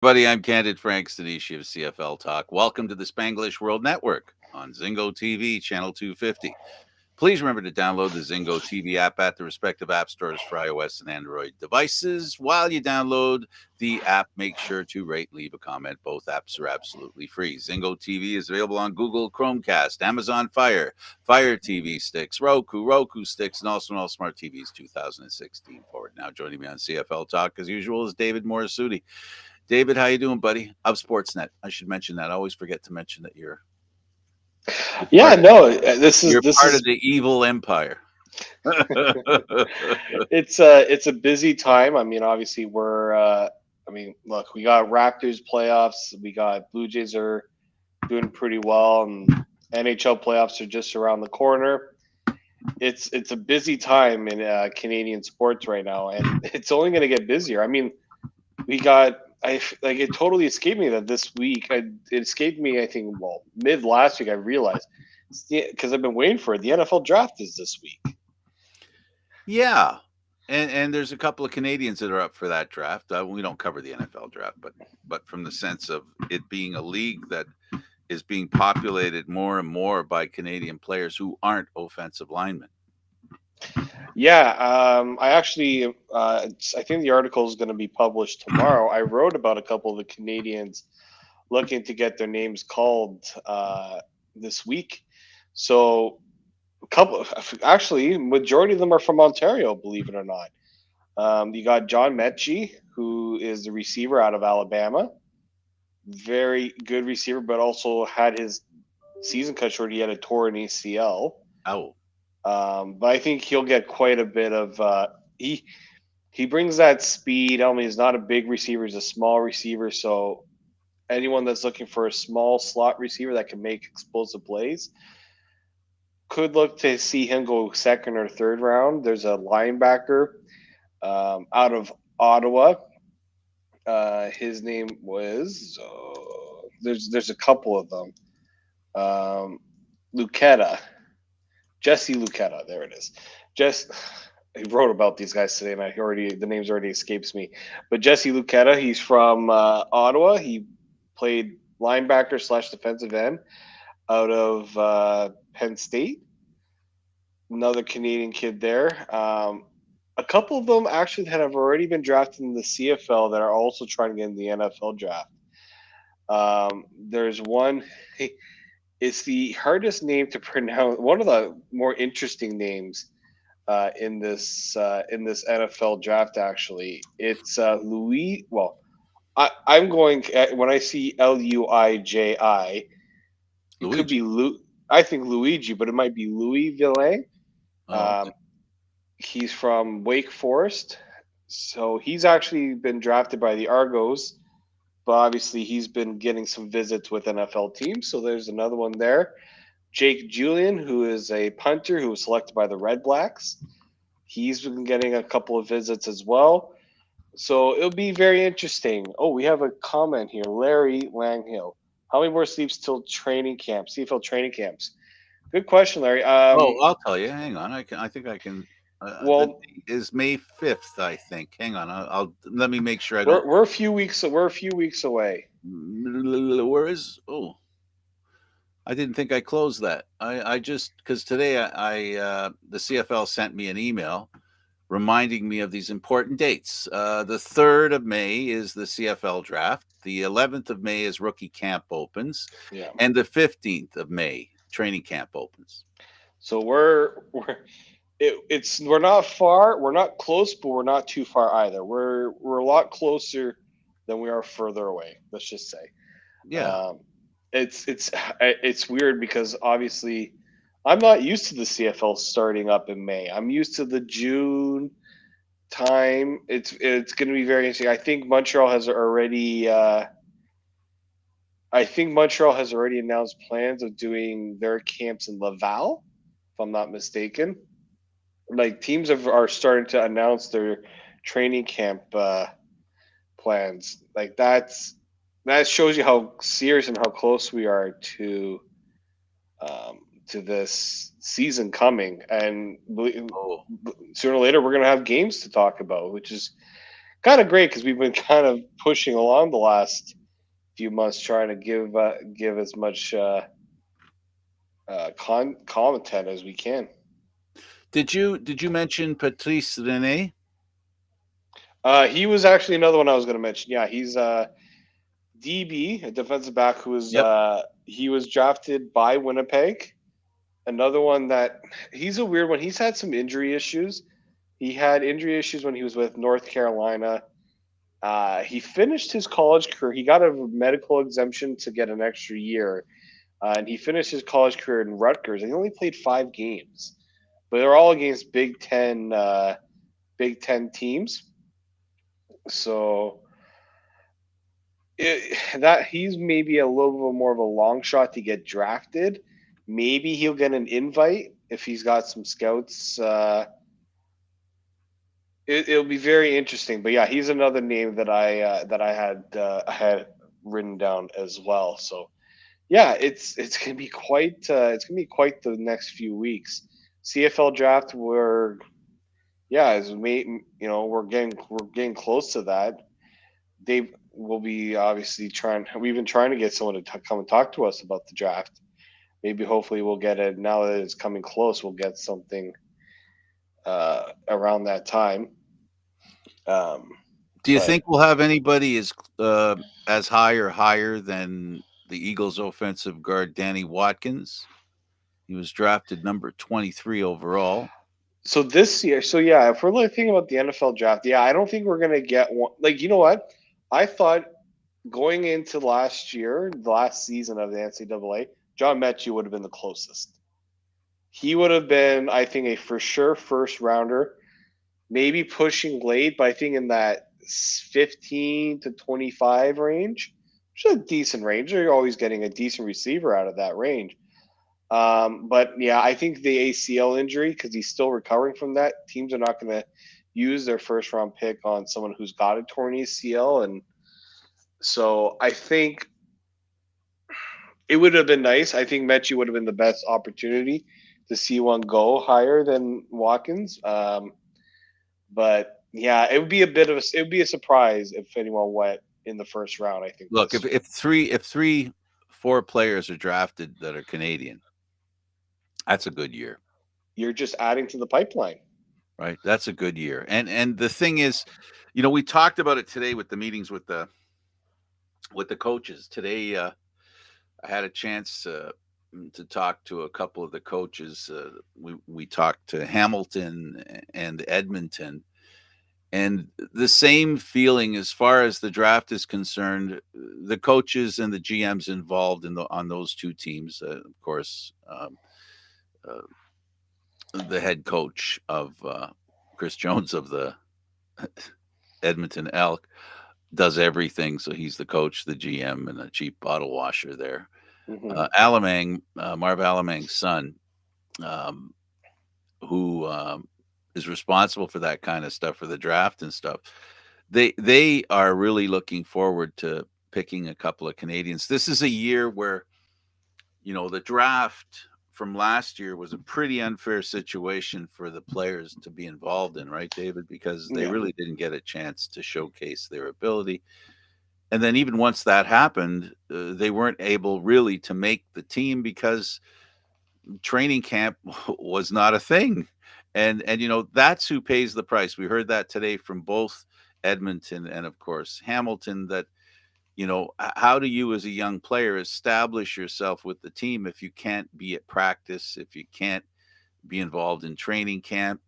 Buddy, I'm Candid Stanisci of CFL Talk. Welcome to the Spanglish World Network on Zingo TV, channel 250. Please remember to download the Zingo TV app at the respective app stores for iOS and Android devices. While you download the app, make sure to rate, leave a comment. Both apps are absolutely free. Zingo TV is available on Google Chromecast, Amazon Fire TV sticks, Roku sticks, and also on all smart TVs 2016 forward. Now joining me on CFL Talk, as usual, is David Morassutti. David, how you doing, buddy? Of Sportsnet. I should mention that. I always forget to mention that you're Yeah, part of no, this is you're this part of is the evil empire. it's a busy time. I mean, obviously look, we got Raptors playoffs, we got Blue Jays are doing pretty well, and NHL playoffs are just around the corner. It's a busy time in Canadian sports right now, and it's only going to get busier. I mean, we got like it totally escaped me that this week it escaped me. I think mid last week I realized because I've been waiting for it. The NFL draft is this week. Yeah, and there's a couple of Canadians that are up for that draft. We don't cover the NFL draft, but from the sense of it being a league that is being populated more and more by Canadian players who aren't offensive linemen. Yeah, I think the article is going to be published tomorrow. I wrote about a couple of the Canadians looking to get their names called this week. So, a couple, actually, majority of them are from Ontario, believe it or not. You got John Mechie, who is the receiver out of Alabama, very good receiver, but also had his season cut short. He had a torn ACL. Oh, But I think he'll get quite a bit of he brings that speed. I mean, he's not a big receiver; he's a small receiver. So anyone that's looking for a small slot receiver that can make explosive plays could look to see him go second or third round. There's a linebacker out of Ottawa. His name was there's a couple of them. Um, Lucetta, Jesse Lucetta. There it is. Just I wrote about these guys today, and the names already escapes me. But Jesse Lucetta, he's from Ottawa. He played linebacker slash defensive end out of Penn State. Another Canadian kid there. A couple of them actually that have already been drafted in the CFL that are also trying to get in the NFL draft. There's one. It's the hardest name to pronounce. One of the more interesting names in this NFL draft. Actually, it's Louis. Well, I'm going when I see Luiji. It could Luigi. be I think Luigi, but it might be Louis Villain. Oh, okay. Um, he's from Wake Forest, so he's actually been drafted by the Argos. But obviously, he's been getting some visits with NFL teams. So there's another one there. Jake Julian, who is a punter who was selected by the Red Blacks. He's been getting a couple of visits as well. So it'll be very interesting. Oh, we have a comment here. Larry Langhill. How many more sleeps till training camps, CFL training camps? Good question, Larry. Oh, I'll tell you. Hang on. I think I can. The Well, date is May 5th. I think. Hang on. I'll let me make sure I don't. we're a few weeks away. Where is? Oh, I didn't think I closed that. I just because today the CFL sent me an email reminding me of these important dates. The 3rd of May is the CFL draft. The 11th of May is rookie camp opens, Yeah. and the 15th of May training camp opens. So we're not far. We're not close, but we're not too far either. We're a lot closer than we are further away. Let's just say. Yeah. Um, it's weird because obviously I'm not used to the CFL starting up in May. I'm used to the June time. It's going to be very interesting. I think Montreal has already announced plans of doing their camps in Laval, if I'm not mistaken. Like are starting to announce their training camp plans. Like that shows you how serious and how close we are to this season coming. And Oh, sooner or later, we're going to have games to talk about, which is kind of great because we've been kind of pushing along the last few months, trying to give as much content as we can. Did you mention Patrice Rene? He was actually another one I was going to mention. Yeah, he's DB, a defensive back who was Yep. he was drafted by Winnipeg. Another one that he's a weird one. He's had some injury issues. He had injury issues when he was with North Carolina. He finished his college career. He got a medical exemption to get an extra year, and he finished his college career in Rutgers. And he only played 5 games, but they're all against Big Ten teams. So that he's maybe a little bit more of a long shot to get drafted. Maybe he'll get an invite if he's got some scouts. It'll be very interesting. But yeah, he's another name that I had written down as well. So yeah, it's gonna be quite the next few weeks. CFL draft, we're yeah, as we we're getting close to that. They will be obviously trying. We've been trying to get someone to come and talk to us about the draft. Maybe hopefully we'll get it now that it's coming close. We'll get something around that time. Um, Do you but think we'll have anybody as high or higher than the Eagles' offensive guard Danny Watkins? He was drafted number 23 overall. so this year, so yeah, if we're like thinking about the NFL draft, yeah, I don't think we're gonna get one. Like, you know what? I thought going into last year, the last season of the NCAA, John Mechie would have been the closest. He would have been, I think, a for sure first rounder, maybe pushing late, but I think in that 15 to 25 range, which is a decent range. You're always getting a decent receiver out of that range. But yeah, I think the ACL injury, because he's still recovering from that, teams are not going to use their first round pick on someone who's got a torn ACL. And so I think it would have been nice. I think Mechie would have been the best opportunity to see one go higher than Watkins. But yeah, it would be a surprise if anyone went in the first round. I think Look, this if year. if three if three four players are drafted that are Canadian, that's a good year, You're just adding to the pipeline. right? That's a good year. And the thing is, we talked about it today with the meetings with the coaches. Today I had a chance to talk to a couple of the coaches. We talked to Hamilton and Edmonton, and the same feeling as far as the draft is concerned. The coaches and the GMs involved on those two teams, of course, uh, the head coach of Chris Jones of the Edmonton Elk does everything. So he's the coach, the GM, and the chief bottle washer there. Hmm. Marv Alamang's son, um, who is responsible for that kind of stuff for the draft and stuff. They are really looking forward to picking a couple of Canadians. This is a year where the draft from last year was a pretty unfair situation for the players to be involved in, right, David? Because they Yeah. really didn't get a chance to showcase their ability. And then even once that happened, they weren't able really to make the team because training camp was not a thing. And that's who pays the price. We heard that today from both Edmonton and of course Hamilton, that how do you as a young player establish yourself with the team if you can't be at practice, if you can't be involved in training camp?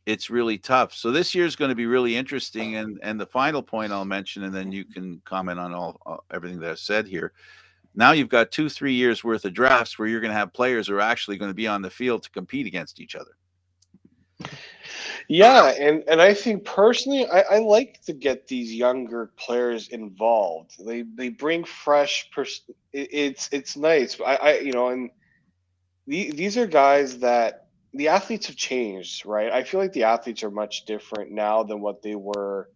It's really tough. So this year is going to be really interesting. And the final point I'll mention, and then you can comment on everything that I've said here. Now you've got 2-3 years worth of drafts where you're going to have players who are actually going to be on the field to compete against each other. Yeah, and I think personally, I like to get these younger players involved. They bring fresh. It's nice. And these are guys that the athletes have changed, right? I feel like the athletes are much different now than what they were,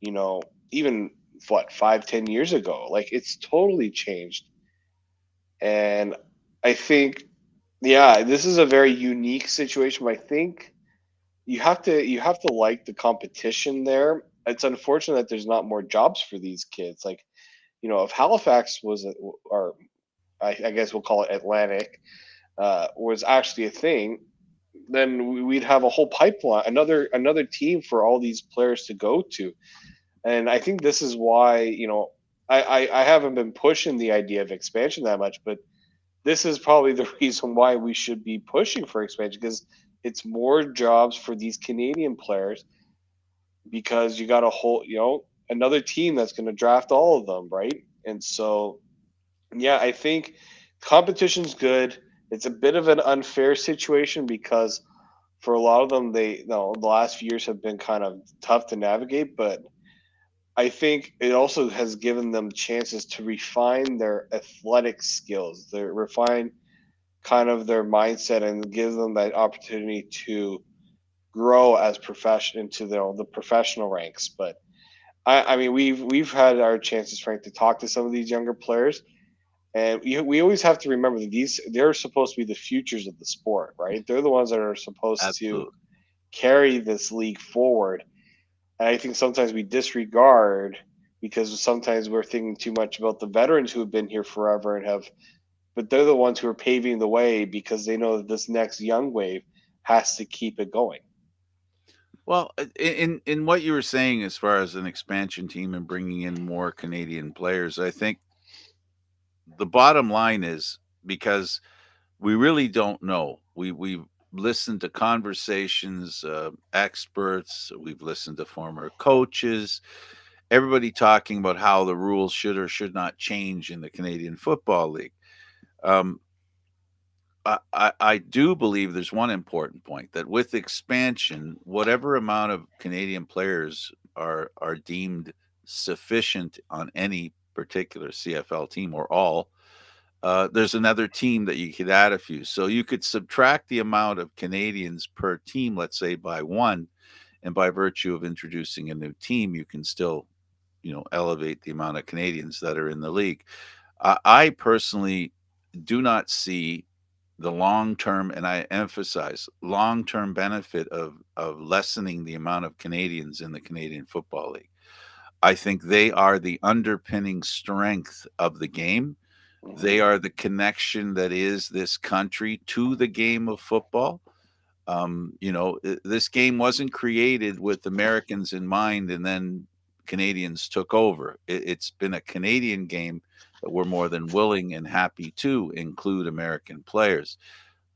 even what 5, 10 years ago. Like it's totally changed, and I think yeah, this is a very unique situation. But I think you have to like the competition there. it's unfortunate that there's not more jobs for these kids. Like, if Halifax was, or I guess we'll call it Atlantic, was actually a thing, then we'd have a whole pipeline, another team for all these players to go to. And I think this is why, I haven't been pushing the idea of expansion that much, but this is probably the reason why we should be pushing for expansion, because it's more jobs for these Canadian players, because you got a whole, another team that's going to draft all of them, right? And so, yeah, I think competition's good. It's a bit of an unfair situation because for a lot of them, the last few years have been kind of tough to navigate, but I think it also has given them chances to refine their athletic skills, their refine kind of their mindset, and give them that opportunity to grow as profession into the professional ranks. But I mean, we've had our chances, Frank, to talk to some of these younger players, and we always have to remember that they're supposed to be the futures of the sport, right? They're the ones that are supposed to Absolutely. carry this league forward. And I think sometimes we disregard, because sometimes we're thinking too much about the veterans who have been here forever and have, but they're the ones who are paving the way, because they know that this next young wave has to keep it going. Well, in what you were saying as far as an expansion team and bringing in more Canadian players, I think the bottom line is because we really don't know. We've listened to conversations, experts. We've listened to former coaches. Everybody talking about how the rules should or should not change in the Canadian Football League. Um, I do believe there's one important point that with expansion, whatever amount of Canadian players are deemed sufficient on any particular CFL team or all, there's another team that you could add a few. So you could subtract the amount of Canadians per team, let's say by one, and by virtue of introducing a new team, you can still, elevate the amount of Canadians that are in the league. I personally do not see the long term, and I emphasize long term benefit of lessening the amount of Canadians in the Canadian Football League. I think they are the underpinning strength of the game. Mm-hmm. They are the connection that is this country to the game of football. This game wasn't created with Americans in mind and then Canadians took over. It's been a Canadian game that we're more than willing and happy to include American players,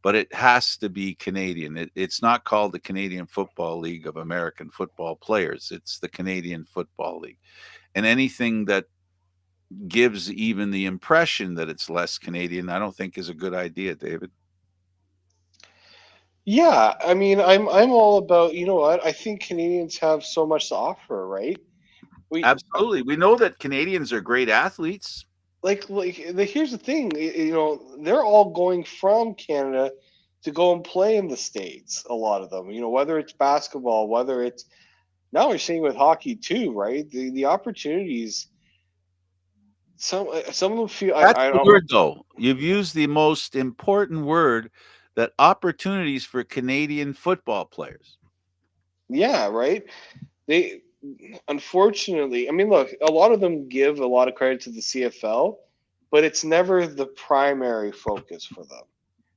but it has to be Canadian. It's not called the Canadian Football League of American football players. It's the Canadian Football League. And anything that gives even the impression that it's less Canadian, I don't think is a good idea, David. Yeah, I mean, I'm all about, what I think Canadians have so much to offer, right? We Absolutely. We know that Canadians are great athletes. here's the thing, they're all going from Canada to go and play in the States, a lot of them, whether it's basketball, whether it's, now we're seeing with hockey too, right? The opportunities, some of them feel, That's I the don't. word, though. You've used the most important word, that opportunities for Canadian football players. Yeah, right. They, unfortunately, I mean, look, a lot of them give a lot of credit to the CFL, but it's never the primary focus for them,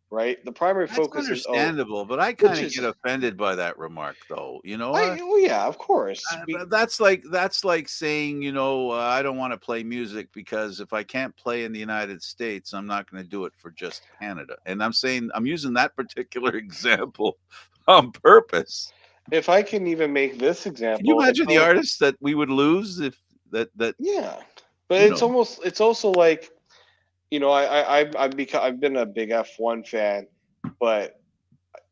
right? The primary That's focus is, understandable, but I which kind of is, get offended by that remark, though. well, yeah, of course. That's like saying, I don't want to play music because if I can't play in the United States, I'm not going to do it for just Canada. And I'm using that particular example on purpose. If I can even make this Can you example, it's imagine the all, artists that we would lose if that yeah, but you know it's also like, I've been a big F1 fan, but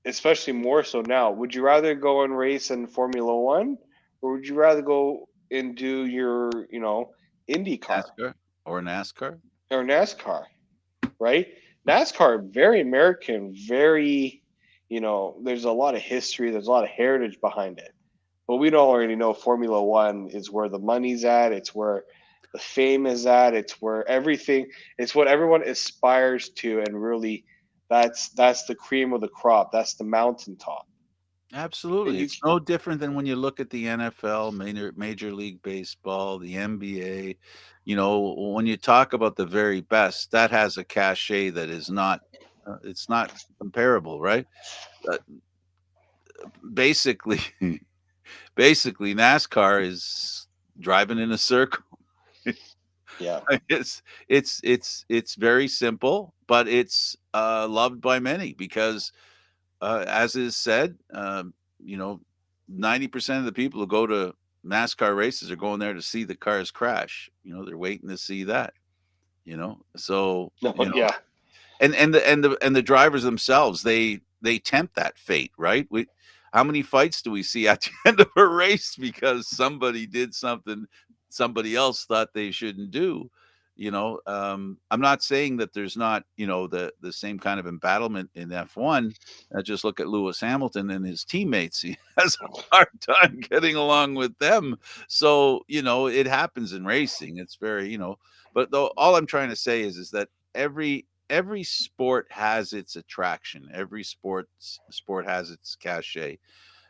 especially more so now. Would you rather go and race in Formula One, or would you rather go and do your, IndyCar NASCAR or NASCAR? or NASCAR, right? NASCAR, very American, very, there's a lot of history, there's a lot of heritage behind it. But we don't already know Formula One is where the money's at, it's where the fame is at, it's where everything, it's what everyone aspires to, and really, that's the cream of the crop, that's the mountaintop. Absolutely. You It's no different than when you look at the NFL, Major League Baseball, the NBA. When you talk about the very best, that has a cachet that is not, it's not comparable, right? Uh, basically, basically, NASCAR is driving in a circle. yeah. It's very simple, but it's loved by many because, as is said, you know, 90% of the people who go to NASCAR races are going there to see the cars crash. They're waiting to see that. So No, yeah. and the drivers themselves, they tempt that fate, right? How many fights do we see at the end of a race because somebody did something somebody else thought they shouldn't do? I'm not saying that there's not, the same kind of embattlement in F1. Just look at Lewis Hamilton and his teammates. He has a hard time getting along with them. So it happens in racing. It's very, but though, all I'm trying to say is that every sport has its attraction. Every sport has its cachet.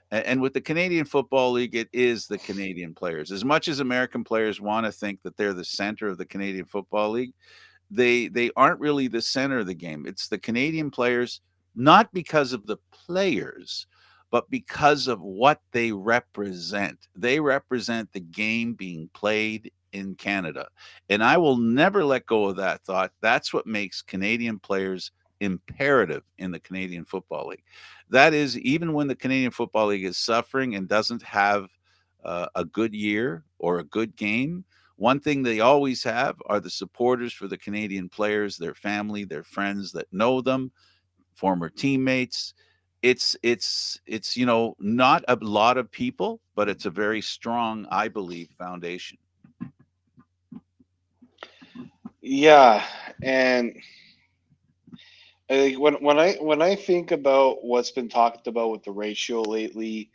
And with the Canadian Football League, it is the Canadian players. As much as American players want to think that they're the center of the Canadian Football League, they aren't really the center of the game. It's the Canadian players, not because of the players, but because of what they represent. They represent the game being played in Canada. And I will never let go of that thought. That's what makes Canadian players imperative in the Canadian Football League. That is, even when the Canadian Football League is suffering and doesn't have a good year or a good game, one thing they always have are the supporters for the Canadian players, their family, their friends that know them, former teammates. It's not a lot of people, but it's a very strong, I believe, foundation. Yeah, and when I think about what's been talked about with the ratio lately,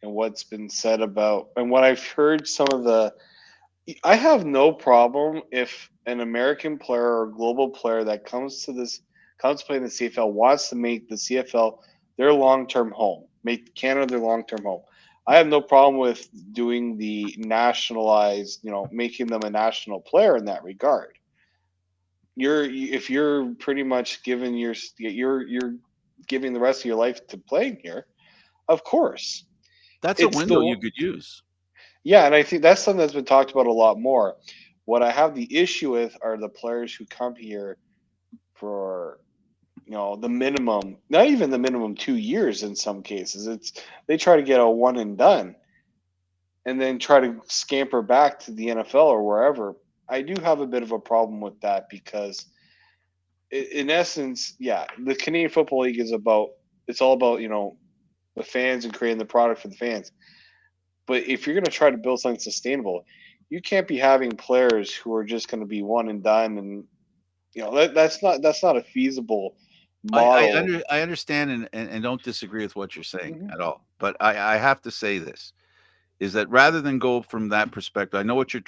and what's been said about, and what I've heard, some of the, I have no problem if an American player or global player that comes to play in the CFL wants to make the CFL their long term home, make Canada their long term home. I have no problem with doing the nationalized, making them a national player in that regard. If you're pretty much giving you're giving the rest of your life to playing here, of course. That's a It's window the you could use. Yeah, and I think that's something that's been talked about a lot more. What I have the issue with are the players who come here for, the minimum, not even the minimum 2 years in some cases. It's They try to get a one and done and then try to scamper back to the NFL or wherever. I do have a bit of a problem with that because in essence, yeah, the Canadian Football League is about, it's all about, the fans and creating the product for the fans. But if you're going to try to build something sustainable, you can't be having players who are just going to be one and done, and that's not a feasible model. I understand and don't disagree with what you're saying Mhm. at all. But I have to say this is that rather than go from that perspective, I know what you're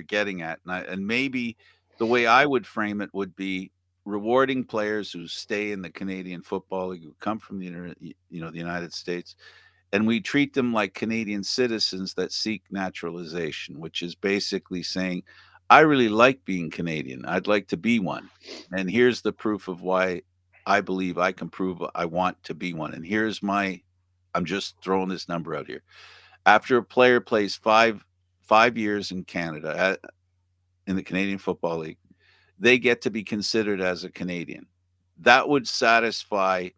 getting at, and maybe the way I would frame it would be rewarding players who stay in the Canadian Football League, who come from the United States, and we treat them like Canadian citizens that seek naturalization, which is basically saying, I really like being Canadian. I'd like to be one. And here's the proof of why I believe I can prove I want to be one. And I'm just throwing this number out here. After a player plays five years in Canada in the Canadian Football League, they get to be considered as a Canadian. That would satisfy,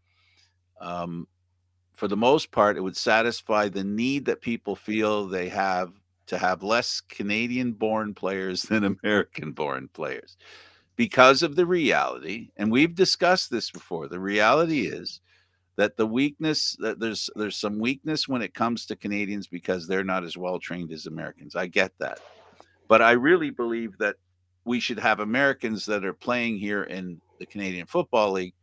um, for the most part, it would satisfy the need that people feel they have to have less Canadian born players than American born players because of the reality. And we've discussed this before. The reality is that there's some weakness when it comes to Canadians because they're not as well trained as Americans. I get that. But I really believe that we should have Americans that are playing here in the Canadian Football League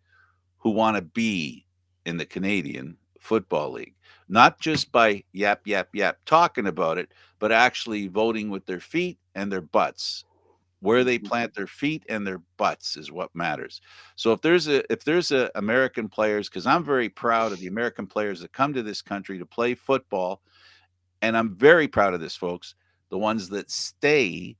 who want to be in the Canadian Football League, not just by yap, yap, yap talking about it, but actually voting with their feet and their butts. Where they Mhm. plant their feet and their butts is what matters. So if there's a American players, because I'm very proud of the American players that come to this country to play football, and I'm very proud of this, folks, the ones that stay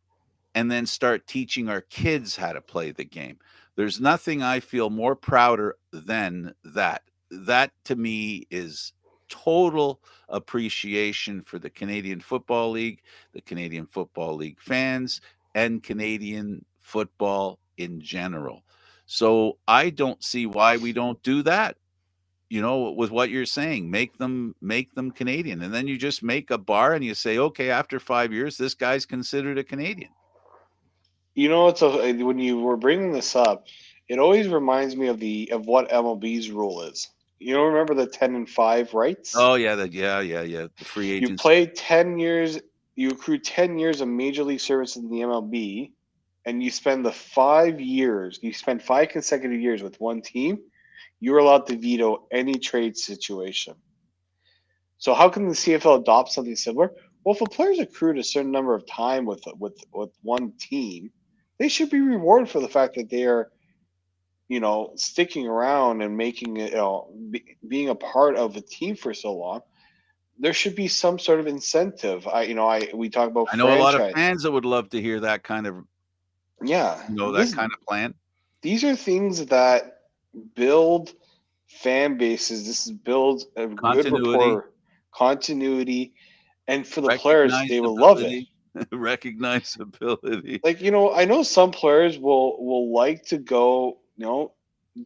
and then start teaching our kids how to play the game. There's nothing I feel more prouder than that. That to me is total appreciation for the Canadian Football League, the Canadian Football League fans, and Canadian football in general. So I don't see why we don't do that. With what you're saying, make them Canadian, and then you just make a bar and you say, okay, after 5 years, this guy's considered a Canadian. It's when you were bringing this up, it always reminds me of what MLB's rule is. Remember the 10-5 rights? Oh, yeah, yeah. The free You agency. play 10 years, you accrue 10 years of major league service in the MLB, and you spend 5 consecutive years with one team. You're allowed to veto any trade situation. So how can the CFL adopt something similar? Well, if a player's accrued a certain number of time with one team, they should be rewarded for the fact that they are, sticking around and making it, being a part of a team for so long. There should be some sort of incentive. We talk about I know a lot of franchise. fans that would love to hear that kind of, Yeah, that kind of plan. these are things that build fan bases. This is builds a good Continuity, rapport, continuity, and for the players, they will love it. recognizability, recognizability. Like, I know some players will like to go,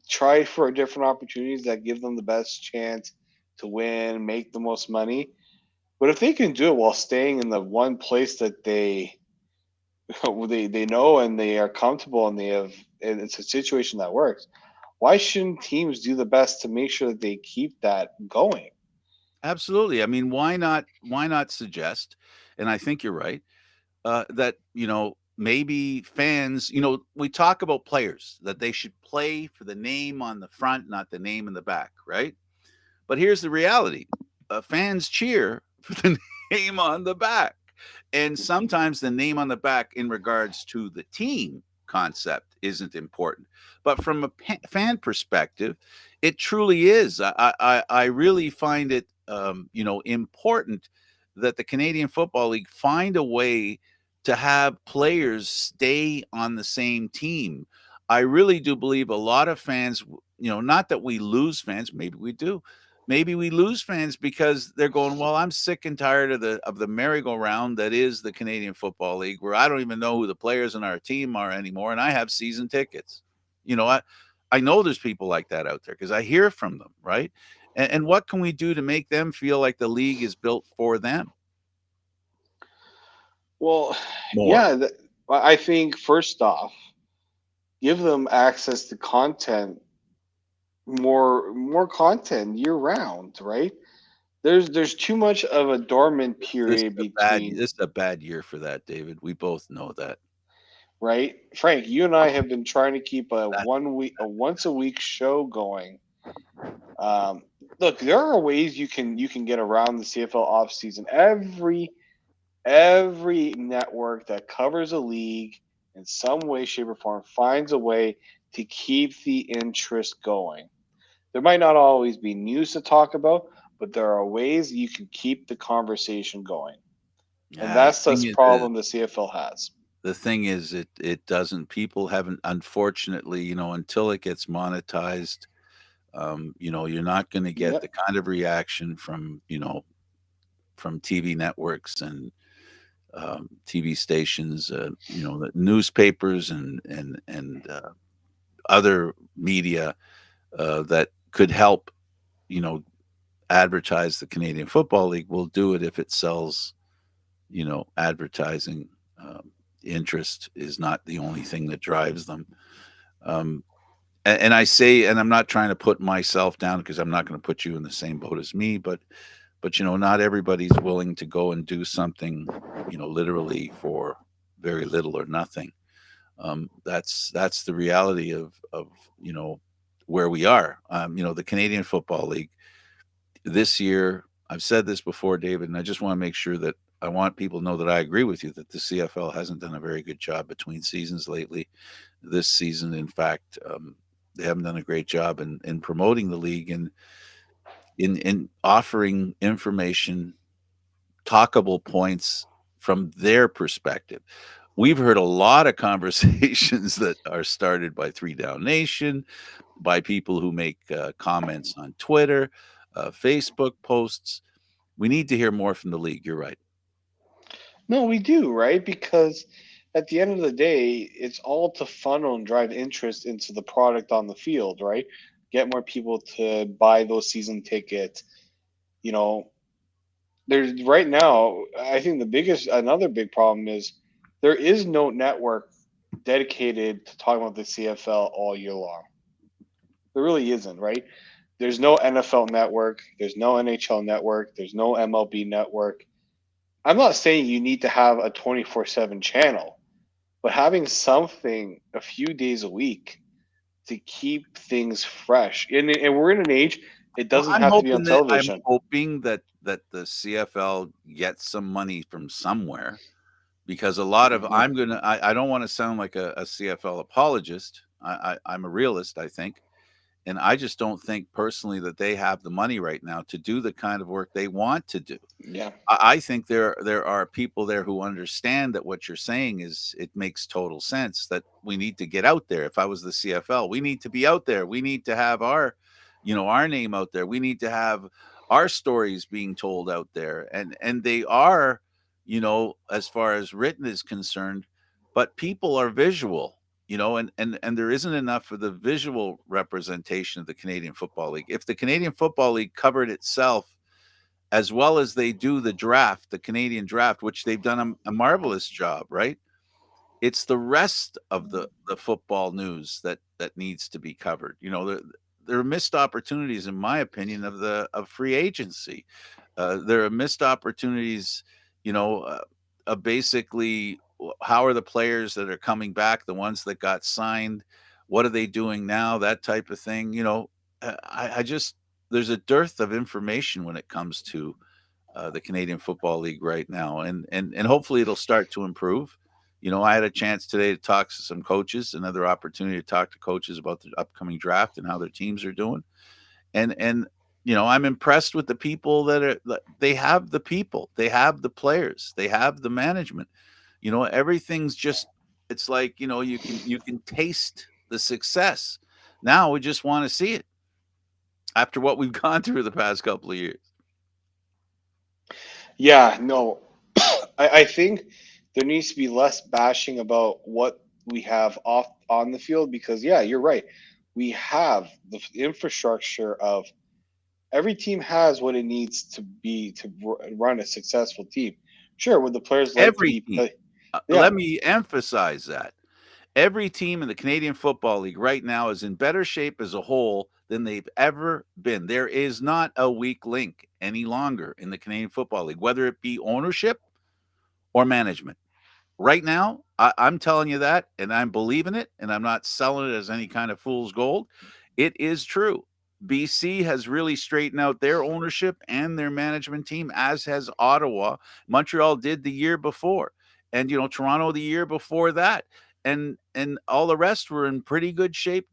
try for different opportunities that give them the best chance to win, make the most money. But if they can do it while staying in the one place that they they know and they are comfortable and it's a situation that works, why shouldn't teams do the best to make sure that they keep that going? Absolutely. I mean, why not suggest, and I think you're right, that, maybe fans, we talk about players that they should play for the name on the front, not the name in the back, right? But here's the reality: fans cheer for the name on the back. And sometimes the name on the back, in regards to the team concept, isn't important. But from a fan perspective, it truly is. I really find it, important that the Canadian Football League find a way to have players stay on the same team. I really do believe a lot of fans, not that we lose fans, maybe we do. Maybe we lose fans because they're going, well, I'm sick and tired of the merry-go-round that is the Canadian Football League, where I don't even know who the players in our team are anymore, and I have season tickets. I know there's people like that out there because I hear from them, right? And what can we do to make them feel like the league is built for them Well, more? yeah, I think first off, give them access to content, more content year round, right? There's too much of a dormant This is period a bad between, this is a bad year for that, David. We both know that. right? Frank, you and I have been trying to keep That a once a week show going. Um, Look, there are ways you can get around the CFL off season. Every network that covers a league in some way, shape, or form finds a way to keep the interest going. There might not always be news to talk about, but there are ways you can keep the conversation going. And yeah, that's the thing is, problem the CFL has. the thing is, it doesn't. People haven't, unfortunately, until it gets monetized. You're not going to get the Yep. kind of reaction from TV networks and TV stations, the newspapers and other media that could help, you know, advertise the Canadian Football League. Will do it if it sells, advertising. Interest is not the only thing that drives them. Um, and I say, and I'm not trying to put myself down because I'm not going to put you in the same boat as me, but not everybody's willing to go and do something, literally for very little or nothing. That's the reality of you know where we are. The Canadian Football League this year. I've said this before, David, and I just want to make sure that I want people to know that I agree with you that the CFL hasn't done a very good job between seasons lately. This season, in fact, they haven't done a great job in promoting the league and in offering information, talkable points from their perspective. We've heard a lot of conversations that are started by Three Down Nation, by people who make comments on Twitter, Facebook posts. We need to hear more from the league. You're right. No, we do, right? Because at the end of the day, it's all to funnel and drive interest into the product on the field, right? Get more people to buy those season tickets. You know, there's right now, I think another big problem is there is no network dedicated to talking about the CFL all year long. There really isn't, right? There's no NFL network, there's no NHL network, there's no MLB network. I'm not saying you need to have a 24/7 channel, but having something a few days a week to keep things fresh. And we're in an age, it Well, doesn't have to be on I'm television. hoping that the CFL gets some money from somewhere because a lot of Hmm. I don't want to sound like a CFL apologist. I'm a realist, I think. And I just don't think personally that they have the money right now to do the kind of work they want to do. Yeah. I think there are people there who understand that what you're saying is it makes total sense that we need to get out there. If I was the CFL, we need to be out there. We need to have our, our name out there. We need to have our stories being told out there. And they are, as far as written is concerned, but people are visual. And there isn't enough for the visual representation of the Canadian Football League. If the Canadian Football League covered itself as well as they do the draft, the Canadian draft, which they've done a marvelous job, right? It's the rest of the football news that needs to be covered. There are missed opportunities, in my opinion, of free agency. There are missed opportunities, of basically how are the players that are coming back, the ones that got signed, what are they doing now, that type of thing. I just there's a dearth of information when it comes to the Canadian Football League right now, and hopefully it'll start to improve. I had a chance today to talk to some coaches, another opportunity to talk to coaches about the upcoming draft and how their teams are doing, and I'm impressed with the people they have the people, they have the players, they have the management. Everything's just it's like you can taste the success. Now we just want to see it after what we've gone through the past couple of years. Yeah, no. I think there needs to be less bashing about what we have off on the field because, yeah, you're right. We have the infrastructure of every team has what it needs to be to run a successful team. Sure, would the players like to Every be team. play? Yeah, Let me emphasize that. Every team in the Canadian Football League right now is in better shape as a whole than they've ever been. There is not a weak link any longer in the Canadian Football League, whether it be ownership or management. Right now, I'm telling you that, and I'm believing it, and I'm not selling it as any kind of fool's gold. It is true. BC has really straightened out their ownership and their management team, as has Ottawa. Montreal did the year before, and Toronto the year before that, and all the rest were in pretty good shape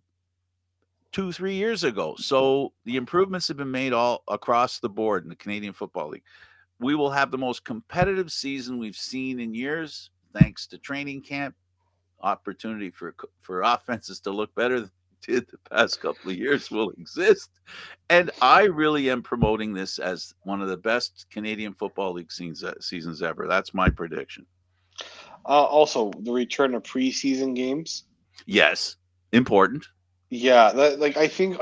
2 3 years ago. So the improvements have been made all across the board in the Canadian Football League. We will have the most competitive season we've seen in years, thanks to training camp, opportunity for offenses to look better than did the past couple of years will exist. And I really am promoting this as one of the best Canadian Football League seasons ever. That's my prediction. also the return of preseason games. Yes, important. Yeah, like I think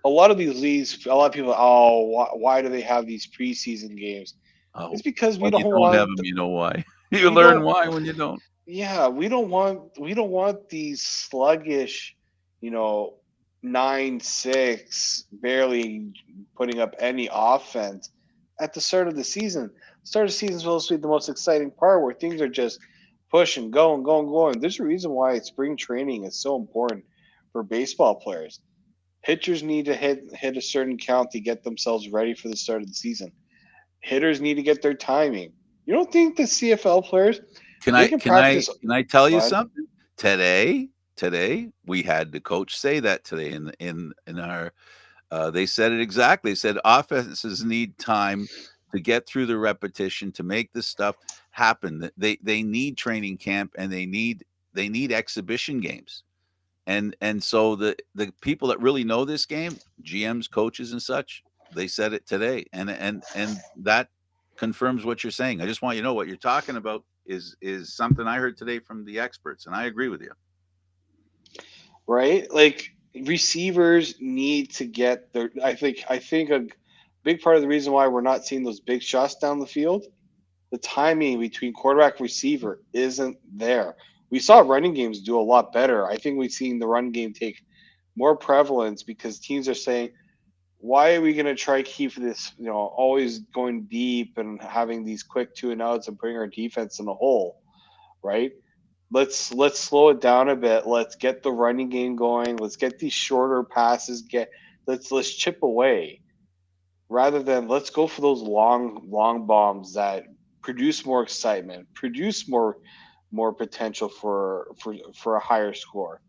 a lot of these leagues, a lot of people, oh, why do they have these preseason games? It's Oh, because we when you don't don't have want them, you know why. You we learn don't why when you don't. yeah, we don't want these sluggish, you know, 9-6, barely putting up any offense at the start of the season. Start of the season is supposed to be the most exciting part where things are just pushing, going, going, going. There's a reason why spring training is so important for baseball players. Pitchers need to hit a certain count to get themselves ready for the start of the season. Hitters need to get their timing. You don't think the CFL players Can they I can can I practice? can I tell you But something? Today we had the coach say that today in our they said it exactly. They said offenses need time to get through the repetition to make this stuff happen. They need training camp and they need exhibition games. And so the people that really know this game, GMs, coaches, and such, they said it today, and that confirms what you're saying. I just want you to know what you're talking about is something I heard today from the experts, and I agree with you. right, like receivers need to get their. I think a big part of the reason why we're not seeing those big shots down the field, the timing between quarterback and receiver isn't there. We saw running games do a lot better. I think we've seen the run game take more prevalence because teams are saying, why are we going to try to keep this, always going deep and having these quick two and outs and putting our defense in a hole, right? Let's slow it down a bit. Let's get the running game going. Let's get these shorter passes. Let's chip away rather than let's go for those long bombs that produce more excitement, produce more potential for a higher score.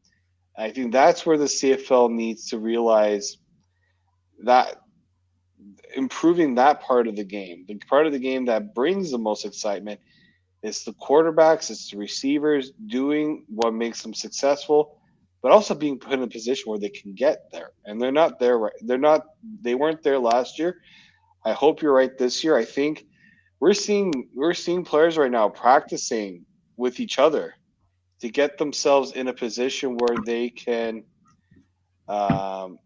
I think that's where the CFL needs to realize that improving that part of the game, the part of the game that brings the most excitement, it's the quarterbacks, it's the receivers doing what makes them successful, but also being put in a position where they can get there. And they're not there right. They weren't there last year. I hope you're right this year. I think we're seeing players right now practicing with each other to get themselves in a position where they can um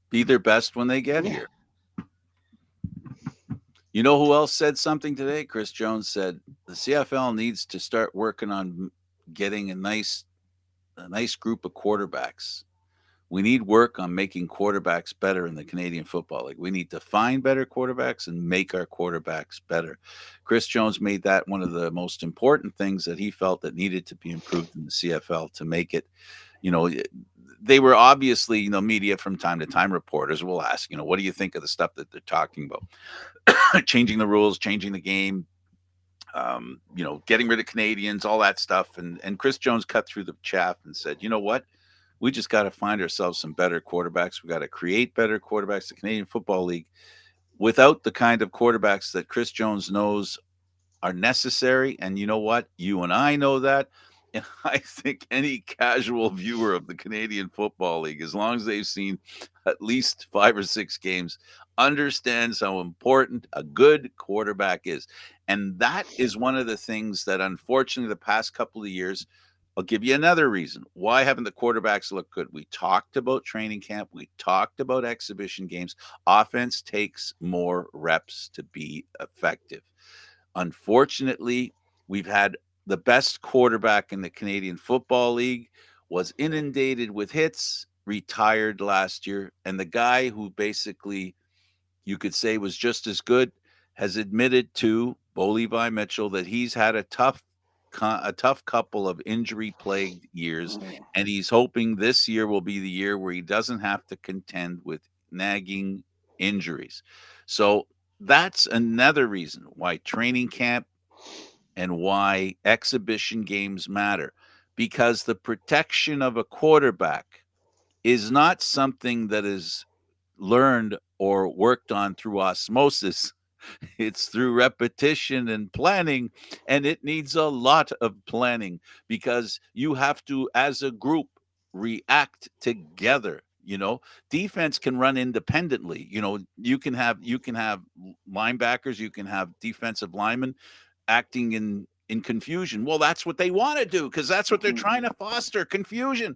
Be their best when they get yeah. here. You know who else said something today? Chris Jones said the CFL needs to start working on getting a nice group of quarterbacks. We need work on making quarterbacks better in the Canadian Football League. We need to find better quarterbacks and make our quarterbacks better. Chris Jones made that one of the most important things that he felt that needed to be improved in the CFL to make it, you know, they were obviously, media from time to time reporters will ask, what do you think of the stuff that they're talking about? Changing the rules, changing the game, getting rid of Canadians, all that stuff. And Chris Jones cut through the chaff and said, you know what? We just got to find ourselves some better quarterbacks. We got to create better quarterbacks. The Canadian Football League, without the kind of quarterbacks that Chris Jones knows are necessary. And you know what? You and I know that. And I think any casual viewer of the Canadian Football League, as long as they've seen at least 5 or 6 games, understands how important a good quarterback is. And that is one of the things that, unfortunately, the past couple of years, I'll give you another reason. Why haven't the quarterbacks looked good? We talked about training camp. We talked about exhibition games. Offense takes more reps to be effective. Unfortunately, we've had the best quarterback in the Canadian Football League was inundated with hits, retired last year, and the guy who basically you could say was just as good has admitted to Bo Levi Mitchell that he's had a tough couple of injury plagued years, and he's hoping this year will be the year where he doesn't have to contend with nagging injuries. So that's another reason why training camp and why exhibition games matter, because the protection of a quarterback is not something that is learned or worked on through osmosis. It's through repetition and planning, and it needs a lot of planning because you have to, as a group, react together. Defense can run independently. You can have linebackers, you can have defensive linemen acting in confusion. Well, that's what they want to do because that's what they're trying to foster, confusion.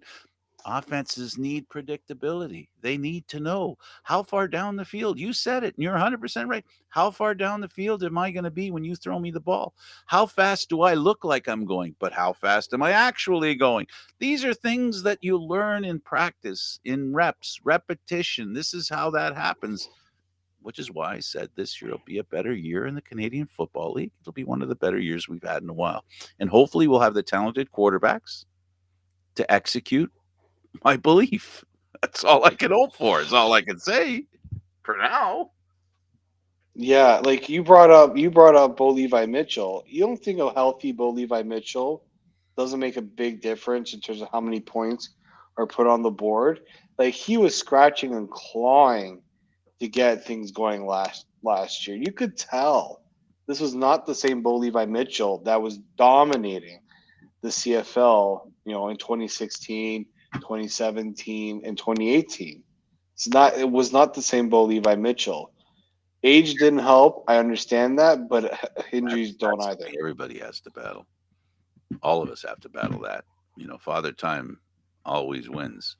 Offenses need predictability. They need to know how far down the field. You said it, and you're 100% right. How far down the field am I going to be when you throw me the ball? How fast do I look like I'm going? But how fast am I actually going? These are things that you learn in practice, in reps, repetition. This is how that happens, which is why I said this year will be a better year in the Canadian Football League. It'll be one of the better years we've had in a while. And hopefully, we'll have the talented quarterbacks to execute my belief. That's all I can hope for. Is all I can say for now. Yeah, like you brought up Bo Levi Mitchell. You don't think a healthy Bo Levi Mitchell doesn't make a big difference in terms of how many points are put on the board? Like he was scratching and clawing to get things going last year. You could tell this was not the same Bo Levi Mitchell that was dominating the CFL, in 2016, 2017, and 2018. It was not the same Bo Levi Mitchell. Age didn't help. I understand that, but injuries don't That's either. something everybody has to battle. All of us have to battle that. Father time always wins.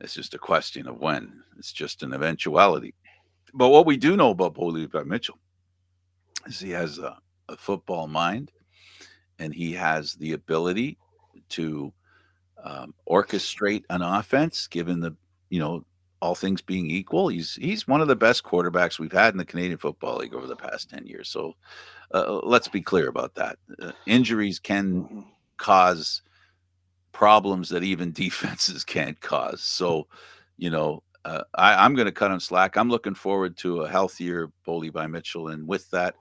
It's just a question of when. It's just an eventuality. But what we do know about Bo Levi Mitchell is he has a football mind, and he has the ability to orchestrate an offense. Given the you know all things being equal, he's one of the best quarterbacks we've had in the Canadian Football League over the past 10 years. So let's be clear about that. Injuries can Mhm. cause problems that even defenses can't cause. So, I'm going to cut him slack. I'm looking forward to a healthier Bo Levi Mitchell, and with that,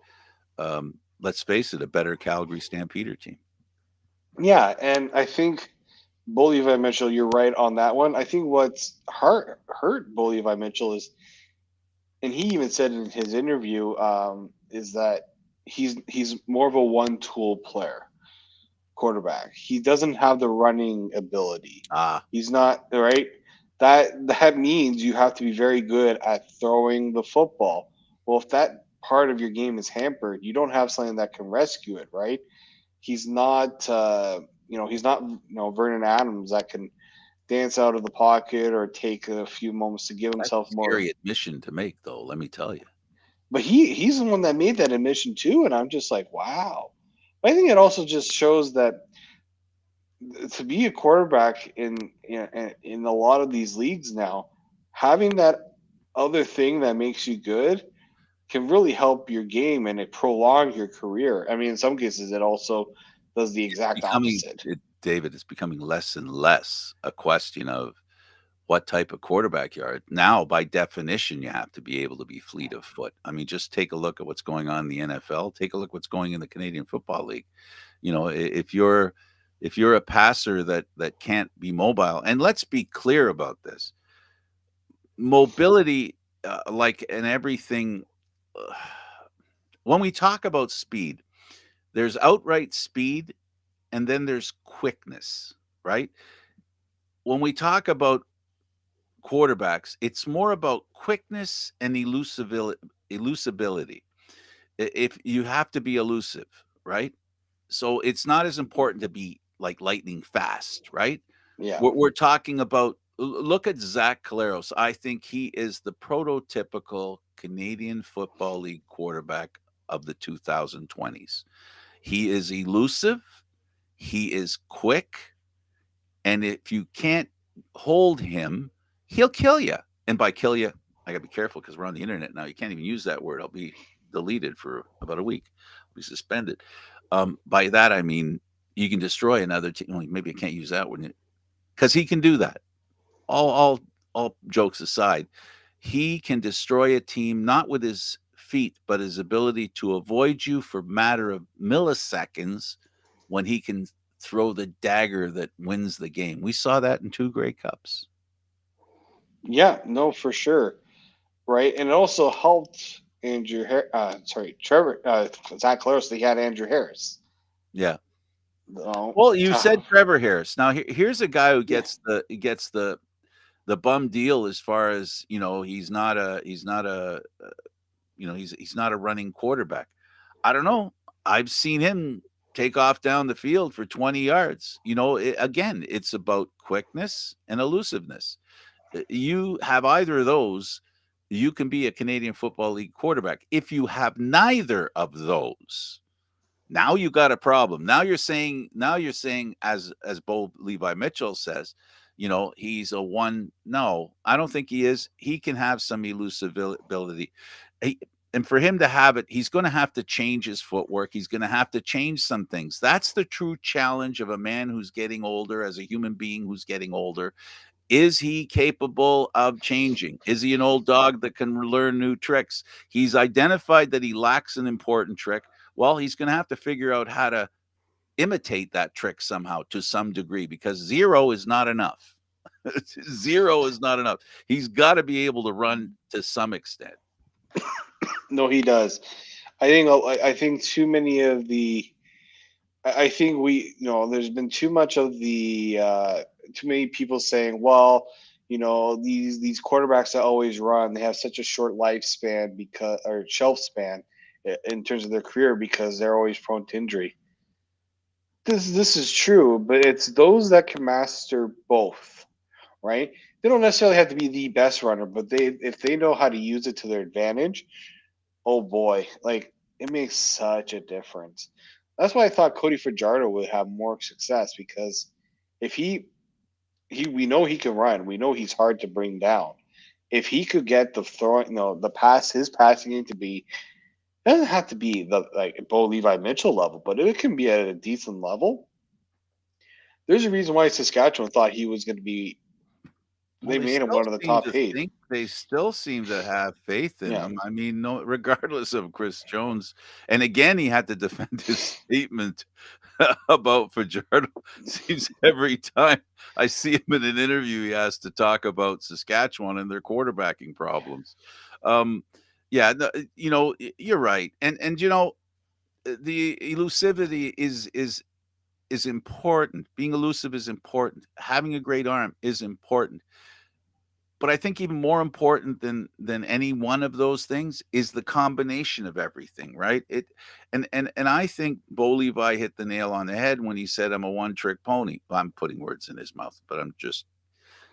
let's face it, a better Calgary Stampeder team. Yeah, and I think Bo Levi Mitchell, you're right on that one. I think what's hurt Bo Levi Mitchell is, and he even said in his interview, is that he's more of a one tool player quarterback. He doesn't have the running ability. Ah, He's not right. That means you have to be very good at throwing the football. Well, if that part of your game is hampered, you don't have something that can rescue it, right? He's not, he's not, Vernon Adams that can dance out of the pocket or take a few moments to give that's a himself more. scary admission to make, though. Let me tell you. But he's the one that made that admission too, and I'm just like, wow. I think it also just shows that to be a quarterback in a lot of these leagues now, having that other thing that makes you good can really help your game and it prolong your career. I mean, in some cases, it also does the exact Becoming opposite. David, it's becoming less and less a question of what type of quarterback you are. Now, by definition, you have to be able to be fleet of foot. I mean, just take a look at what's going on in the NFL. Take a look what's going in the Canadian Football League. If you're a passer that can't be mobile, and let's be clear about this, mobility, like in everything, uh, when we talk about speed, there's outright speed, and then there's quickness, right? When we talk about quarterbacks, it's more about quickness and elusibility. If you have to be elusive, right? So it's not as important to be like lightning fast, right? Yeah. We're talking about, look at Zach Caleros. I think he is the prototypical Canadian Football League quarterback of the 2020s. He is elusive, he is quick, and if you can't hold him, he'll kill you. And by kill you, I got to be careful because we're on the internet now. You can't even use that word. I'll be deleted for about a week. I'll be suspended. By that I mean you can destroy another team. Well, maybe I can't use that word because he can do that. All jokes aside, he can destroy a team not with his feet, but his ability to avoid you for a matter of milliseconds when he can throw the dagger that wins the game. We saw that in two Grey Cups. Yeah, no, for sure. Right. And it also helped Trevor, Zach Close, they had Andrew Harris. Yeah. No, Well, you said Trevor Harris. Now here's a guy who yeah. gets the bum deal as far as he's not a running quarterback. I don't know. I've seen him take off down the field for 20 yards. Again, it's about quickness and elusiveness. You have either of those, you can be a Canadian Football League quarterback. If you have neither of those, now you got a problem. Now you're saying as Bo Levi Mitchell says, he's a one. No, I don't think he is. He can have some elusibility. He, and for him to have it, he's going to have to change his footwork. He's going to have to change some things. That's the true challenge of a man who's getting older, as a human being who's getting older. Is he capable of changing? Is he an old dog that can learn new tricks? He's identified that he lacks an important trick. Well, he's going to have to figure out how to imitate that trick somehow to some degree, because zero is not enough. Zero is not enough. He's got to be able to run to some extent. No, he does. I think too many of the I think there's been too much of the too many people saying, well, these quarterbacks that always run, they have such a short lifespan because or shelf span in terms of their career because they're always prone to injury. This is true, but it's those that can master both, right? They don't necessarily have to be the best runner, but they if they know how to use it to their advantage, oh boy, like it makes such a difference. That's why I thought Cody Fajardo would have more success because if he we know he can run, we know he's hard to bring down. If he could get the throwing, the pass, his passing game to be, it doesn't have to be the like Bo Levi Mitchell level, but it can be at a decent level. There's a reason why Saskatchewan thought he was going to be. Well, They they made him still one of the seem top to eight. think they still seem to have faith in Yeah. him. I mean, no, regardless of Chris Jones, and again, he had to defend his statement about Fajardo. Seems every time I see him in an interview, he has to talk about Saskatchewan and their quarterbacking problems. Um, yeah, no, you're right, and the elusivity is important. Being elusive is important. Having a great arm is important. But I think even more important than any one of those things is the combination of everything, right? And I think Bo Levi hit the nail on the head when he said I'm a one trick pony. Well, I'm putting words in his mouth, but I'm just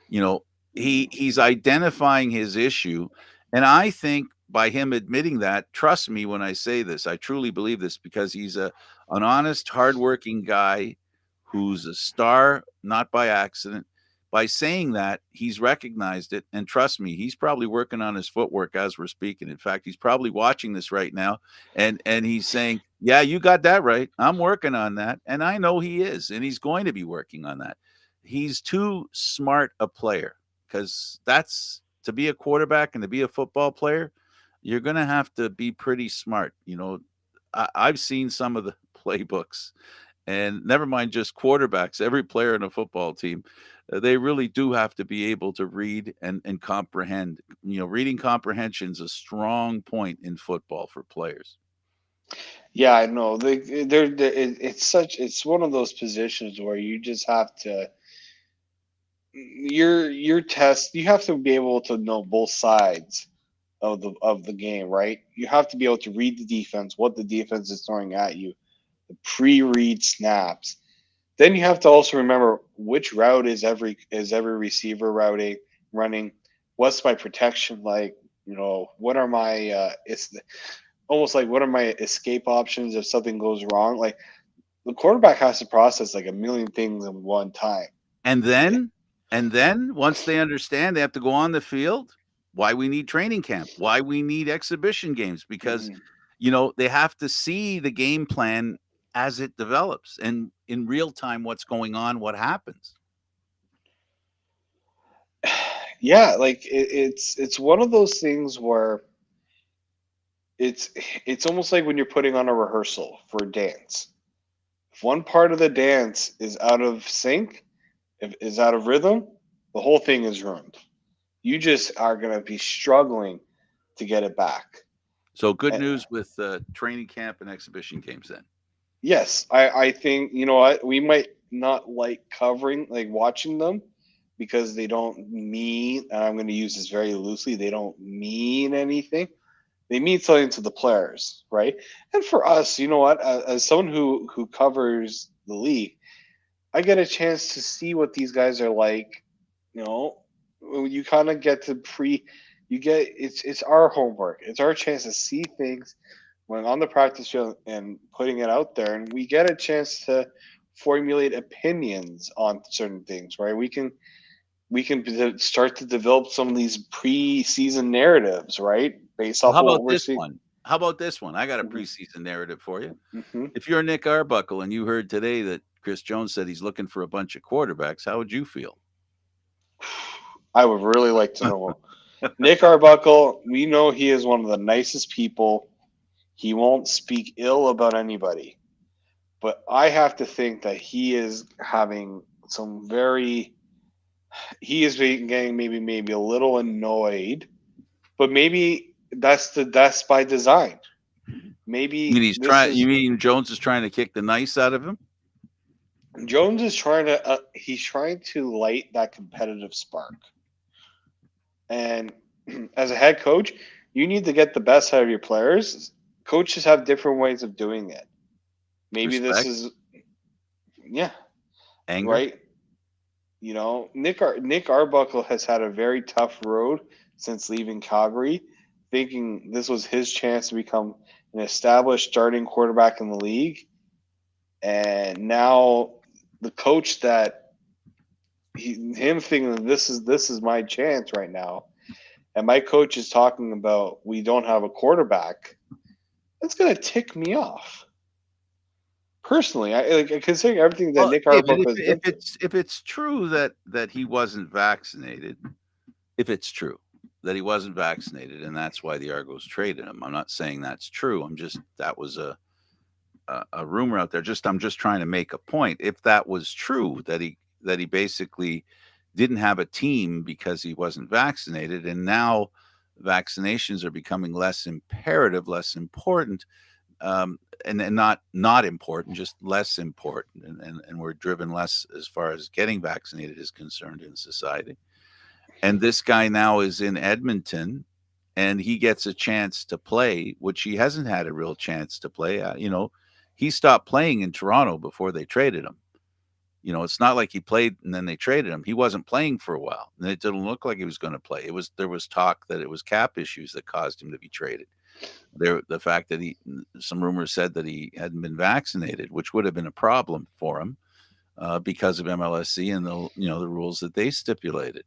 you know, Mhm. he's identifying his issue, and I think by him admitting that, trust me when I say this, I truly believe this because he's an honest, hardworking guy who's a star, not by accident. By saying that, he's recognized it, and trust me, he's probably working on his footwork as we're speaking. In fact, he's probably watching this right now, and he's saying, "Yeah, you got that right. I'm working on that," and I know he is, and he's going to be working on that. He's too smart a player because that's to be a quarterback and to be a football player, you're going to have to be pretty smart. I've seen some of the playbooks, and never mind just quarterbacks, every player in a football team, they really do have to be able to read and comprehend. Reading comprehension is a strong point in football for players. Yeah, I know. It's one of those positions where you just have to your test. You have to be able to know both sides of the game, right? You have to be able to read the defense, what the defense is throwing at you, the pre-read snaps. Then you have to also remember which route is every receiver routing running. What's my protection like? What are my it's almost like what are my escape options if something goes wrong? Like the quarterback has to process like a million things in one time. And then and then once they understand they have to go on the field, why we need training camp, why we need exhibition games, because Mhm. they have to see the game plan as it develops and in real time what's going on, what happens. Yeah, like it's one of those things where it's it's almost like when you're putting on a rehearsal for a dance. If one part of the dance is out of sync, if is out of rhythm, the whole thing is ruined. You just are gonna be struggling to get it back. So good And news with training camp and exhibition games then. yes, I think you know what we might not like covering like watching them because they don't mean. And I'm going to use this very loosely. They don't mean anything. They mean something to the players, right? And for us, you know what? As someone who covers the league, I get a chance to see what these guys are like. You know, you kind of get to you get it's our homework. It's our chance to see things when on the practice field and putting it out there, and we get a chance to formulate opinions on certain things, right? We can start to develop some of these preseason narratives, right, based Well, off how of what about we're this seeing. one? How about this one? I got a Hmm. preseason narrative for you. Hmm. If you're Nick Arbuckle and you heard today that Chris Jones said he's looking for a bunch of quarterbacks, how would you feel? I would really like to know. Nick Arbuckle, we know he is one of the nicest people. He won't speak ill about anybody. But I have to think that he is having some very he is getting maybe a little annoyed, but maybe that's by design. You mean Maybe he's this trying? You is mean Jones is trying to kick the nice out of him? Jones is trying to he's trying to light that competitive spark. And as a head coach, you need to get the best out of your players. Coaches have different ways of doing it. Maybe this Respect, is yeah, anger. right. Nick Arbuckle has had a very tough road since leaving Calgary, thinking this was his chance to become an established starting quarterback in the league, and now the coach that him thinking this is my chance right now, and my coach is talking about we don't have a quarterback. That's gonna tick me off personally. I like considering everything that Well, Nick David, Arbuckle has been through. if it's true that he wasn't vaccinated, if it's true that he wasn't vaccinated, and that's why the Argos traded him, I'm not saying that's true. I'm just that was a rumor out there. I'm just trying to make a point. If that was true, that he basically didn't have a team because he wasn't vaccinated, and now vaccinations are becoming less imperative, less important, and not important, just less important, and we're driven less as far as getting vaccinated is concerned in society. And this guy now is in Edmonton, and he gets a chance to play, which he hasn't had a real chance to play. He stopped playing in Toronto before they traded him. It's not like he played and then they traded him. He wasn't playing for a while, and it didn't look like he was going to play. There was talk that it was cap issues that caused him to be traded. The fact that some rumors said that he hadn't been vaccinated, which would have been a problem for him because of MLSC and the rules that they stipulated.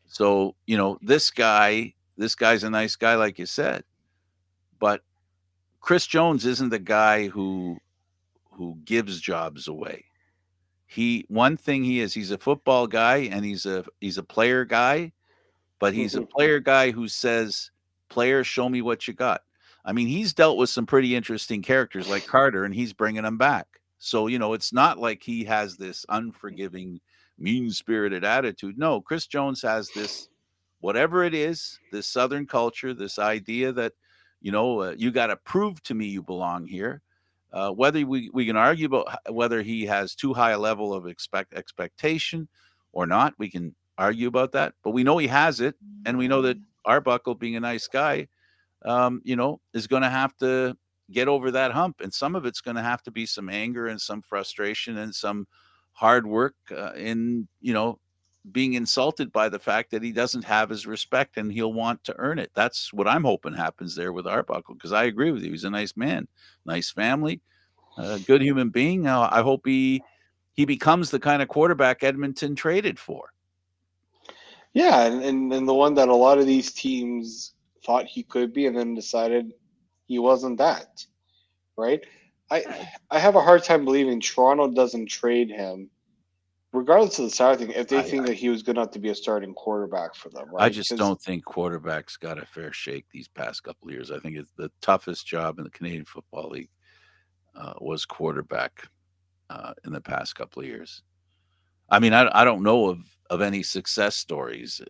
So this guy's a nice guy, like you said, but Chris Jones isn't the guy who gives jobs away. One thing he's a football guy, and he's a player guy, but he's a player guy who says, "Player, show me what you got." I mean, he's dealt with some pretty interesting characters like Carter, and he's bringing them back. So it's not like he has this unforgiving, mean-spirited attitude. No, Chris Jones has this, whatever it is, this Southern culture, this idea that you got to prove to me you belong here. Whether we can argue about whether he has too high a level of expectation or not, we can argue about that. But we know he has it, and we know that Arbuckle, being a nice guy, is going to have to get over that hump, and some of it's going to have to be some anger and some frustration and some hard work in being insulted by the fact that he doesn't have his respect and he'll want to earn it. That's what I'm hoping happens there with Arbuckle, because I agree with you. He's a nice man, nice family, good human being. I hope he becomes the kind of quarterback Edmonton traded for. Yeah, and the one that a lot of these teams thought he could be and then decided he wasn't that, right? I I have a hard time believing Toronto doesn't trade him, regardless of the salary thing, if they I, think that he was good enough to be a starting quarterback for them, I right? just Because don't think quarterbacks got a fair shake these past couple of years. I think it's the toughest job in the Canadian Football League was quarterback in the past couple of years. I mean, I don't know of any success stories.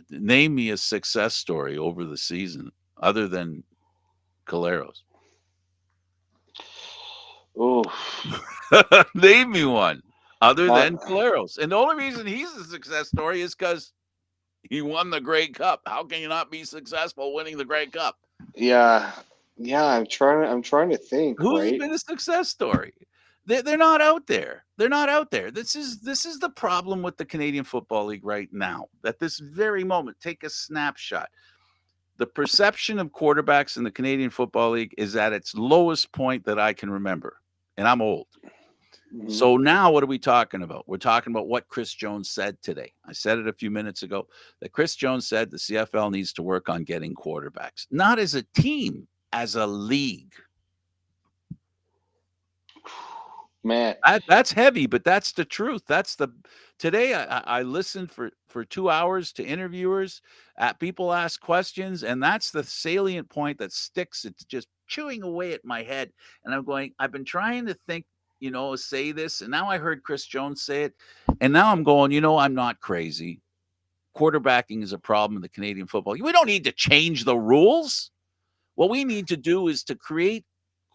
Name me a success story over the season other than Caleros. oh, Name me one other on than Caleros. And the only reason he's a success story is because he won the Grey Cup. How can you not be successful winning the Grey Cup? yeah, yeah. I'm trying to think, Who's right? been a success story? They're not out there. They're not out there. This is the problem with the Canadian Football League right now. At this very moment, take a snapshot. The perception of quarterbacks in the Canadian Football League is at its lowest point that I can remember, and I'm old. Mhm. So now what are we talking about? We're talking about what Chris Jones said today. I said it a few minutes ago that Chris Jones said the CFL needs to work on getting quarterbacks, not as a team, as a league. Man. That's heavy, but that's the truth. That's the today. I listened for 2 hours to interviewers. People ask questions, and that's the salient point that sticks. It's just chewing away at my head, and I'm going. I've been trying to think, say this, and now I heard Chris Jones say it, and now I'm going. I'm not crazy. Quarterbacking is a problem in the Canadian football. We don't need to change the rules. What we need to do is to create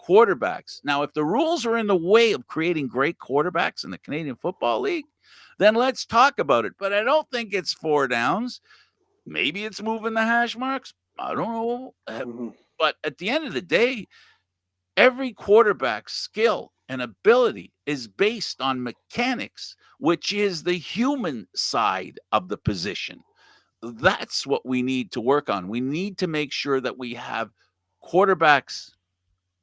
quarterbacks. Now, if the rules are in the way of creating great quarterbacks in the Canadian Football League, then let's talk about it. But I don't think it's four downs. Maybe it's moving the hash marks. I don't know. Mhm. But at the end of the day, every quarterback's skill and ability is based on mechanics, which is the human side of the position. That's what we need to work on. We need to make sure that we have quarterbacks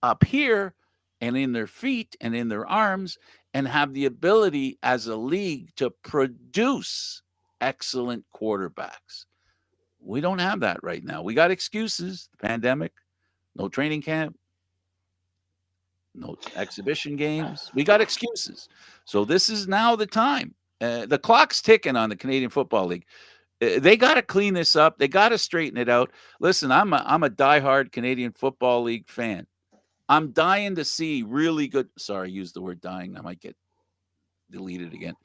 up here and in their feet and in their arms and have the ability as a league to produce excellent quarterbacks. We don't have that right now. We got excuses, the pandemic, no training camp, no exhibition games. We got excuses. So this is now the time. The clock's ticking on the Canadian Football League. They got to clean this up. They got to straighten it out. Listen, I'm a diehard Canadian Football League fan. I'm dying to see really good. Sorry, I used the word dying. I might get deleted again.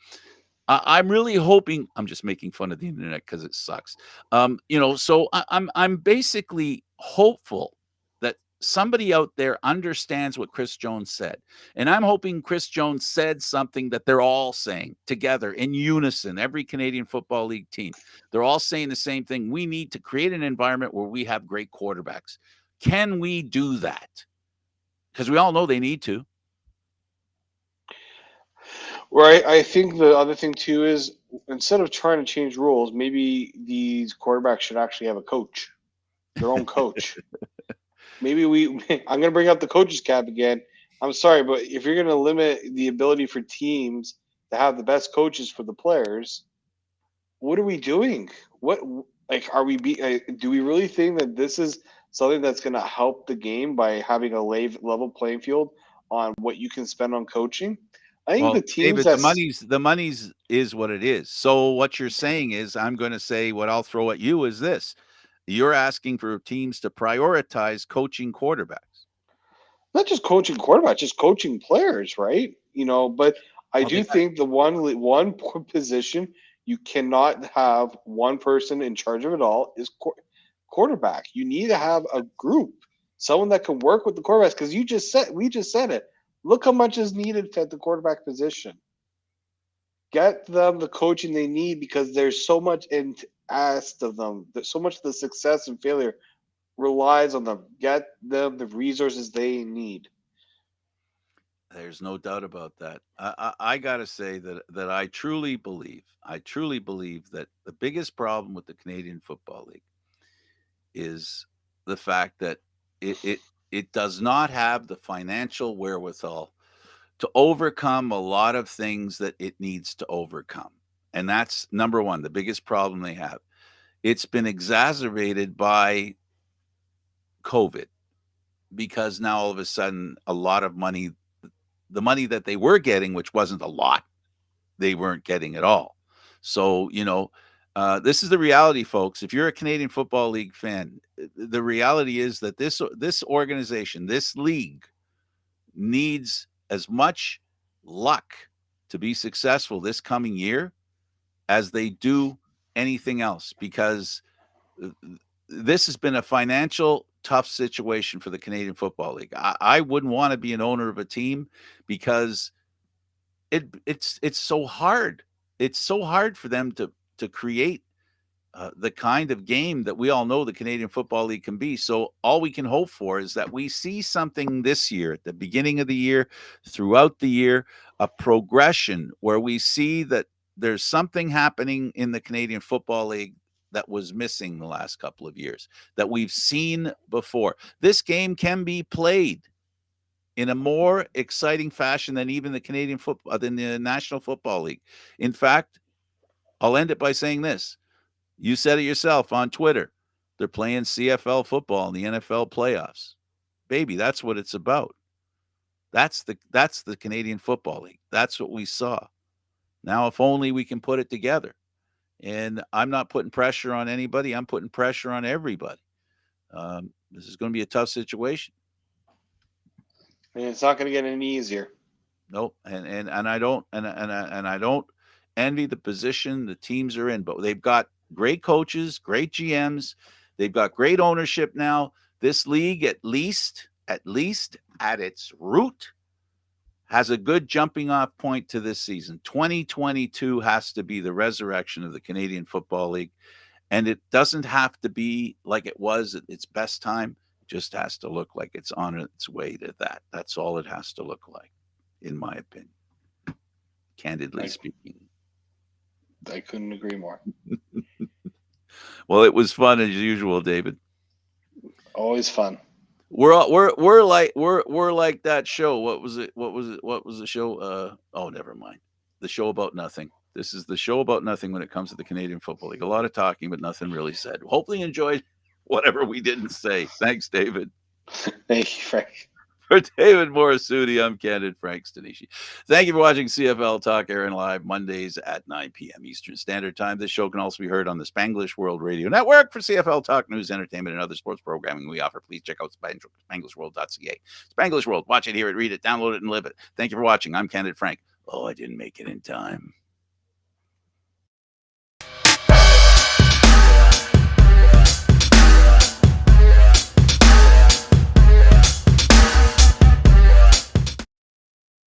I'm really hoping. I'm just making fun of the internet because it sucks. So I'm basically hopeful that somebody out there understands what Chris Jones said, and I'm hoping Chris Jones said something that they're all saying together in unison. Every Canadian Football League team, they're all saying the same thing. We need to create an environment where we have great quarterbacks. Can we do that? Because we all know they need to. Right. I think the other thing too is instead of trying to change rules, maybe these quarterbacks should actually have a coach, their own coach. Maybe I'm going to bring up the coaches cap again. I'm sorry, but if you're going to limit the ability for teams to have the best coaches for the players, what are we doing? What like are we do we really think that this is something that's going to help the game by having a level playing field on what you can spend on coaching? I think Well, the teams David, the that's money's is what it is. So what you're saying is, I'm going to say what I'll throw at you is this: you're asking for teams to prioritize coaching quarterbacks. not just coaching quarterbacks, just coaching players, right? But I Well, they do got think the one position you cannot have one person in charge of it all is quarterback. You need to have a group, someone that can work with the quarterbacks. Because we just said it. Look how much is needed at the quarterback position. Get them the coaching they need because there's so much asked of them. There's so much of the success and failure relies on them. Get them the resources they need. There's no doubt about that. I got to say that I truly believe that the biggest problem with the Canadian Football League is the fact that it does not have the financial wherewithal to overcome a lot of things that it needs to overcome. And that's number one, the biggest problem they have. It's been exacerbated by COVID because now all of a sudden, a lot of money, the money that they were getting, which wasn't a lot, they weren't getting at all. So, this is the reality, folks. If you're a Canadian Football League fan, the reality is that this organization, this league, needs as much luck to be successful this coming year as they do anything else because uh, this has been a financial tough situation for the Canadian Football League. I wouldn't want to be an owner of a team because it's so hard. It's so hard for them to create the kind of game that we all know the Canadian Football League can be. So all we can hope for is that we see something this year, at the beginning of the year, throughout the year, a progression where we see that there's something happening in the Canadian Football League that was missing the last couple of years that we've seen before. This game can be played in a more exciting fashion than even the Canadian football than the National Football League. In fact, I'll end it by saying this. You said it yourself on Twitter. They're playing CFL football in the NFL playoffs. Baby, that's what it's about. That's the Canadian Football League. That's what we saw. Now, if only we can put it together. And I'm not putting pressure on anybody. I'm putting pressure on everybody. This is going to be a tough situation. And it's not going to get any easier. Nope. And I don't envy the position the teams are in, but they've got great coaches, great GMs. They've got great ownership now. This league, at least at its root, has a good jumping off point to this season. 2022 has to be the resurrection of the Canadian Football League. And it doesn't have to be like it was at its best time. It just has to look like it's on its way to that. That's all it has to look like, in my opinion. Candidly I, speaking. I couldn't agree more. Well, it was fun as usual, David. Always fun. We're like that show. What was it? What was the show? Oh, never mind. The show about nothing. This is the show about nothing when it comes to the Canadian Football League. A lot of talking, but nothing really said. Hopefully, you enjoyed whatever we didn't say. Thanks, David. Thank you, Frank. For David Morassutti, I'm Candid Frank Stanisci. Thank you for watching CFL Talk Aaron Live Mondays at 9 p.m. Eastern Standard Time. This show can also be heard on the Spanglish World Radio Network. For CFL Talk news, entertainment, and other sports programming we offer, please check out SpanglishWorld.ca. Spanglish World. Watch it, hear it, read it, download it, and live it. Thank you for watching. I'm Candid Frank. Oh, I didn't make it in time.